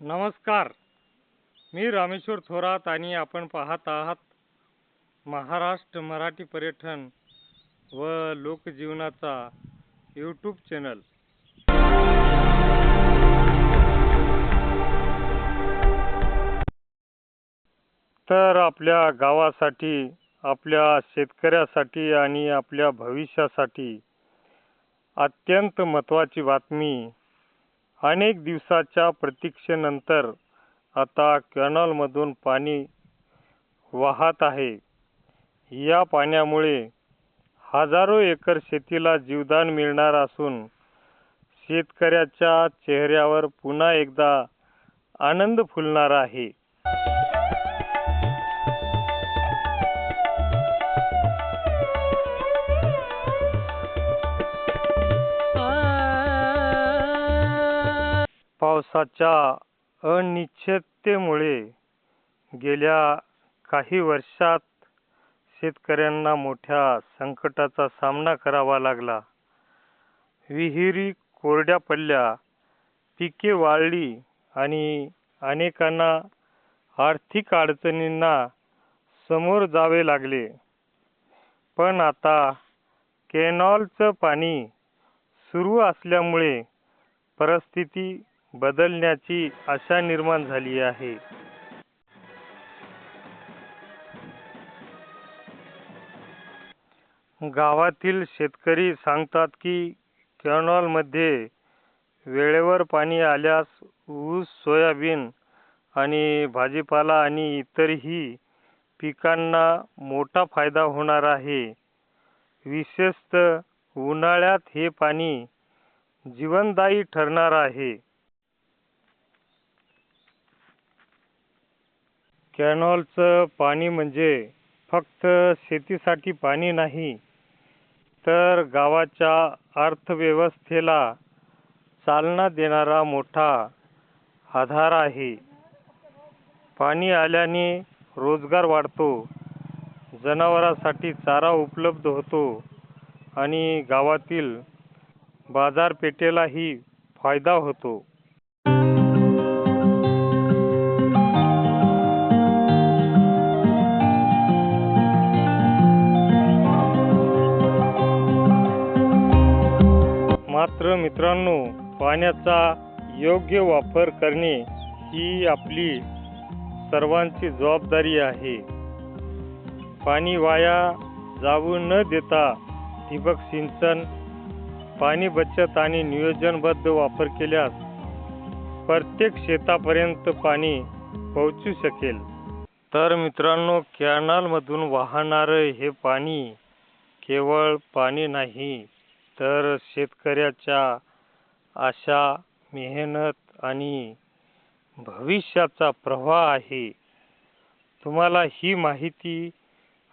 नमस्कार. मी रामेश्वर थोरात आणि आपण पाहत आहात महाराष्ट्र मराठी पर्यटन व लोकजीवनाचा यूट्यूब चॅनल. तर आपल्या गावासाठी, आपल्या शेतकऱ्यासाठी आणि आपल्या भविष्यासाठी अत्यंत महत्त्वाची बातमी. अनेक दिवसाच्या प्रतीक्षेनंतर आता कॅनलमधून पाणी वाहत आहे. या पाण्यामुळे हजारो एकर शेतीला जीवदान मिळणार असून शेतकऱ्याच्या चेहऱ्यावर पुन्हा एकदा आनंद फुलणार आहे. पावसाच्या अनिश्चिततेमुळे गेल्या काही वर्षात शेतकऱ्यांना मोठ्या संकटाचा सामना करावा लागला. विहिरी कोरड्या पडल्या, पिके वाळली आणि अनेकांना आर्थिक अडचणींना समोर जावे लागले. पण आता कॅनॉलचं पाणी सुरू असल्यामुळे परिस्थिती बदलण्याची आशा निर्माण झाली आहे. गावातील शेतकरी सांगतात की कॅनॉलमध्ये वेळेवर पाणी आल्यास ऊस, सोयाबीन आणि भाजीपाला आणि इतरही पिकांना मोठा फायदा होणार आहे. विशेषतः उन्हाळ्यात हे पाणी जीवनदायी ठरणार आहे. कॅनॉलचं पाणी म्हणजे फक्त शेतीसाठी पाणी नाही, तर गावाच्या अर्थव्यवस्थेला चालना देणारा मोठा आधार आहे. पाणी आल्याने रोजगार वाढतो, जनावरांसाठी चारा उपलब्ध होतो आणि गावातील बाजारपेठेलाही फायदा होतो. मात्र मित्रांनो, पाण्याचा योग्य वापर करणे ही आपली सर्वांची जबाबदारी आहे. पाणी वाया जाऊ न देता ठिबक सिंचन, पाणी बचत आणि नियोजनबद्ध वापर केल्यास प्रत्येक शेतापर्यंत पाणी पोहोचू शकेल. तर मित्रांनो, कॅनलमधून वाहणारे हे पाणी केवळ पाणी नाही, तर शेतकऱ्याच्या आशा, मेहनत आणि भविष्याचा प्रवाह आहे. तुम्हाला ही माहिती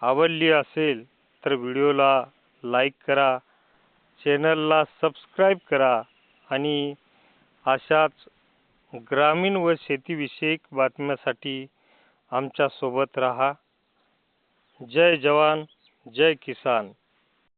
आवडली असेल तर व्हिडिओला लाईक करा, चॅनलला सबस्क्राईब करा आणि अशाच ग्रामीण व शेतीविषयक बातम्यांसाठी आमच्या सोबत राहा. जय जवान, जय किसान.